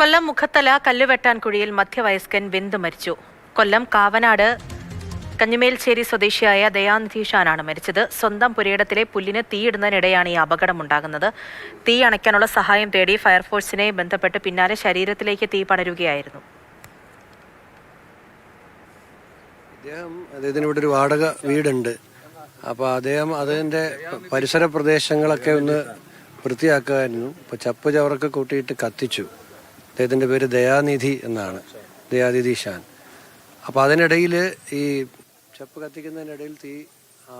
കൊല്ലം മുഖത്തല കല്ലുവെട്ടാൻ കുഴിയിൽ മധ്യവയസ്കൻ വെന്തു മരിച്ചു. കൊല്ലം കാവനാട് കഞ്ഞിമേൽശ്ശേരി സ്വദേശിയായ ദയാനിധി ഷാനാണ് മരിച്ചത്. സ്വന്തം പുരയിടത്തിലെ പുല്ലിന് തീയിടുന്നതിനിടെയാണ് ഈ അപകടമുണ്ടാകുന്നത്. തീ അണയ്ക്കാനുള്ള സഹായം തേടി ഫയർഫോഴ്സിനെ ബന്ധപ്പെട്ട് പിന്നാലെ ശരീരത്തിലേക്ക് തീ പടരുകയായിരുന്നു. അദ്ദേഹത്തിന് ഇവിടെ ഒരു വാടക വീടുണ്ട്. അപ്പോൾ അദ്ദേഹം അതിൻ്റെ പരിസര പ്രദേശങ്ങളൊക്കെ ഒന്ന് വൃത്തിയാക്കുമായിരുന്നു. ഇപ്പോൾ ചപ്പ് ചവറൊക്കെ കൂട്ടിയിട്ട് കത്തിച്ചു. അദ്ദേഹത്തിൻ്റെ പേര് ദയാനിധി എന്നാണ്, ദയാനിധി ഷാൻ. അപ്പോൾ അതിനിടയിൽ ഈ ചപ്പ് കത്തിക്കുന്നതിനിടയിൽ തീ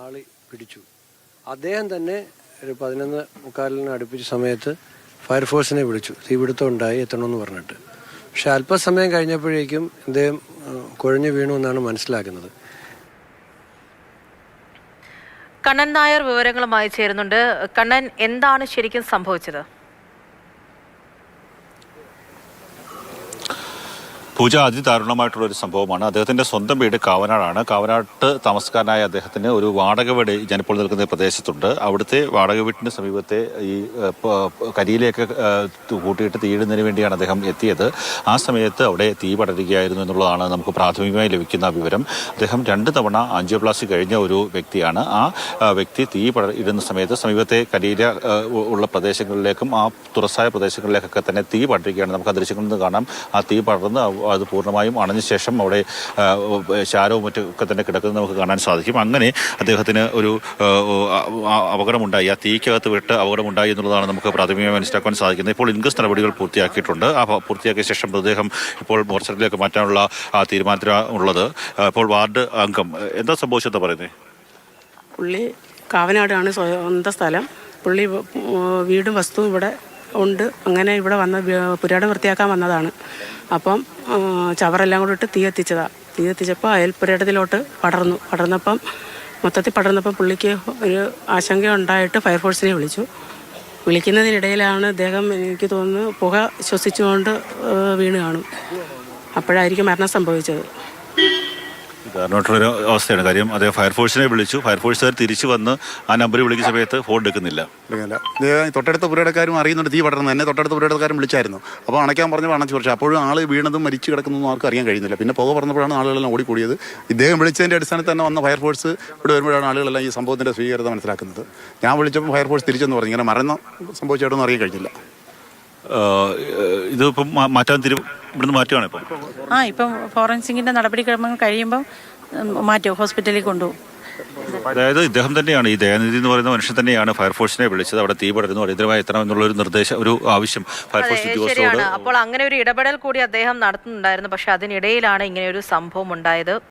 ആളി പിടിച്ചു. അദ്ദേഹം തന്നെ ഒരു 11:45 അടുപ്പിച്ച സമയത്ത് ഫയർഫോഴ്സിനെ വിളിച്ചു. തീപിടുത്തം ഉണ്ടായി, എത്തണമെന്ന് പറഞ്ഞിട്ട്. പക്ഷെ അല്പസമയം കഴിഞ്ഞപ്പോഴേക്കും അദ്ദേഹം കുഴഞ്ഞു വീണു എന്നാണ് മനസ്സിലാക്കുന്നത്. കണ്ണൻ നായർ വിവരങ്ങളുമായി ചേരുന്നുണ്ട്. കണ്ണൻ, എന്താണ് ശരിക്കും സംഭവിച്ചത്? പൂജ അതിദാരുണമായിട്ടുള്ള ഒരു സംഭവമാണ്. അദ്ദേഹത്തിന്റെ സ്വന്തം വീട് കാവനാടാണ്. കാവനാട്ട് താമസക്കാരനായ അദ്ദേഹത്തിന് ഒരു വാടക വീട് ഞാനിപ്പോൾ നിൽക്കുന്ന പ്രദേശത്തുണ്ട്. അവിടുത്തെ വാടക വീട്ടിന് സമീപത്തെ ഈ കരിയിലേക്ക് കൂട്ടിയിട്ട് തീയിടുന്നതിന് വേണ്ടിയാണ് അദ്ദേഹം എത്തിയത്. ആ സമയത്ത് അവിടെ തീ പടരുകയായിരുന്നു എന്നുള്ളതാണ് നമുക്ക് പ്രാഥമികമായി ലഭിക്കുന്ന വിവരം. അദ്ദേഹം 2 തവണ ആൻജിയോപ്ലാസ്റ്റി കഴിഞ്ഞ ഒരു വ്യക്തിയാണ്. ആ വ്യക്തി തീ ഇടുന്ന സമയത്ത് സമീപത്തെ കരിയില ഉള്ള പ്രദേശങ്ങളിലേക്കും ആ തുറസായ പ്രദേശങ്ങളിലേക്കൊക്കെ തന്നെ തീ പടരുകയാണ്. നമുക്ക് ആ ദൃശ്യങ്ങളിൽ നിന്ന് കാണാം. ആ തീ പടർന്ന് അത് പൂർണ്ണമായും അണഞ്ഞ ശേഷം അവിടെ ശാരവും മറ്റൊക്കെ തന്നെ കിടക്കുന്നത് നമുക്ക് കാണാൻ സാധിക്കും. അങ്ങനെ അദ്ദേഹത്തിന് ഒരു അപകടമുണ്ടായി, ആ തീക്കകത്ത് വിട്ട് അപകടമുണ്ടായി എന്നുള്ളതാണ് നമുക്ക് പ്രാഥമികമായി മനസ്സിലാക്കാൻ സാധിക്കുന്നത്. ഇപ്പോൾ ഇൻക്വസ്റ്റ് നടപടികൾ പൂർത്തിയാക്കിയിട്ടുണ്ട്. ആ പൂർത്തിയാക്കിയ ശേഷം മൃതദേഹം ഇപ്പോൾ മോർച്ചറിയിലേക്ക് മാറ്റാനുള്ള തീരുമാനത്തിലുള്ളത്. ഇപ്പോൾ വാർഡ് അംഗം എന്താ സംഭവിച്ചെന്ന് പറയുന്നത്? പുള്ളി കാവനാടാണ് സ്വന്തം സ്ഥലം. പുള്ളി വീടും വസ്തുവും ഇവിടെ ഉണ്ട്. അങ്ങനെ ഇവിടെ വന്ന പുരാടം വൃത്തിയാക്കാൻ വന്നതാണ്. അപ്പം ചവറെല്ലാം കൂടി ഇട്ട് തീ എത്തിച്ചപ്പോൾ അയൽപ്പുരയിടത്തിലോട്ട് പടർന്നപ്പം മൊത്തത്തിൽ പടർന്നപ്പം പുള്ളിക്ക് ഒരു ആശങ്ക ഉണ്ടായിട്ട് ഫയർഫോഴ്സിനെ വിളിക്കുന്നതിനിടയിലാണ് അദ്ദേഹം, എനിക്ക് തോന്നുന്നു, പുക ശ്വസിച്ചുകൊണ്ട് വീണ് കാണും. അപ്പോഴായിരിക്കും മരണം സംഭവിച്ചത്. കാരണമായിട്ടുള്ളൊരു അവസ്ഥയാണ്. കാര്യം അദ്ദേഹം ഫയർഫോഴ്സിനെ വിളിച്ചു. ഫയർഫോഴ്സുകാർ തിരിച്ചു വന്ന് ആ നമ്പറിൽ വിളിക്കുന്ന സമയത്ത് ഫോൺ എടുക്കുന്നില്ല. തൊട്ടടുത്ത പുരയിടക്കാരും അറിയുന്നുണ്ട് തീ പടർന്ന്. എന്നെ തൊട്ടടുത്ത പുരയിടക്കാരും വിളിച്ചായിരുന്നു. അപ്പോൾ അണയ്ക്കാൻ പറഞ്ഞപ്പോൾ അണച്ചു. പക്ഷേ അപ്പോഴും ആൾ വീണതും മരിച്ചു കിടക്കുന്നതും ആർക്കും അറിയാൻ കഴിയുന്നില്ല. പിന്നെ പുക പറഞ്ഞപ്പോഴാണ് ആളുകളെല്ലാം ഓടിക്കൂടിയത്. ഇദ്ദേഹം വിളിച്ചതിൻ്റെ അടിസ്ഥാനത്തിൽ തന്നെ വന്ന ഫയർഫോഴ്സ് ഇവിടെ വരുമ്പോഴാണ് ആളുകളെല്ലാം ഈ സംഭവത്തിൻ്റെ സ്വീകരത മനസ്സിലാക്കുന്നത്. ഞാൻ വിളിച്ചപ്പോൾ ഫയർഫോഴ്സ് തിരിച്ചെന്ന് പറഞ്ഞു. ഇങ്ങനെ മരണം സംഭവിച്ചായിട്ടൊന്നും അറിയാൻ കഴിഞ്ഞില്ല. ഇതിപ്പം ഇവിടുന്ന് മാറ്റുകയാണ് ഇപ്പം ഫോറൻസിക്കിന്റെ നടപടിക്രമങ്ങൾ കഴിയുമ്പോൾ മാറ്റും, ഹോസ്പിറ്റലിൽ കൊണ്ടുപോകും. അതായത് ഇദ്ദേഹം തന്നെയാണ്, ഈ ദയാനിധി എന്ന് പറയുന്ന മനുഷ്യൻ തന്നെയാണ് ഫയർഫോഴ്സിനെ വിളിച്ചത്. അവിടെ തീ പടരുന്നു, അടിയന്തരമായി എത്തണം എന്നുള്ള ഒരു ആവശ്യം ഫയർഫോഴ്സ് ഉദ്യോഗസ്ഥരോട്. അപ്പോൾ അങ്ങനെ ഒരു ഇടപെടൽ കൂടി അദ്ദേഹം നടത്തുന്നുണ്ടായിരുന്നു. പക്ഷെ അതിനിടയിലാണ് ഇങ്ങനെ ഒരു സംഭവം ഉണ്ടായത്.